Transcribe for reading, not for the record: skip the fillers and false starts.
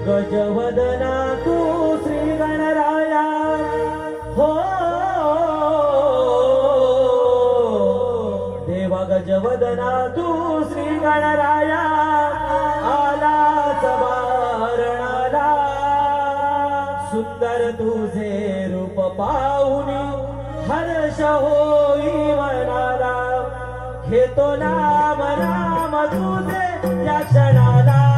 गजवदना तू श्री गणराया हो देवा गजवदना तू श्री गणराया आला सवारणाला सुंदर तुझे रूप पाहुनी हर्ष होई मनाला घेतो नाम नाम तुझे या क्षणाला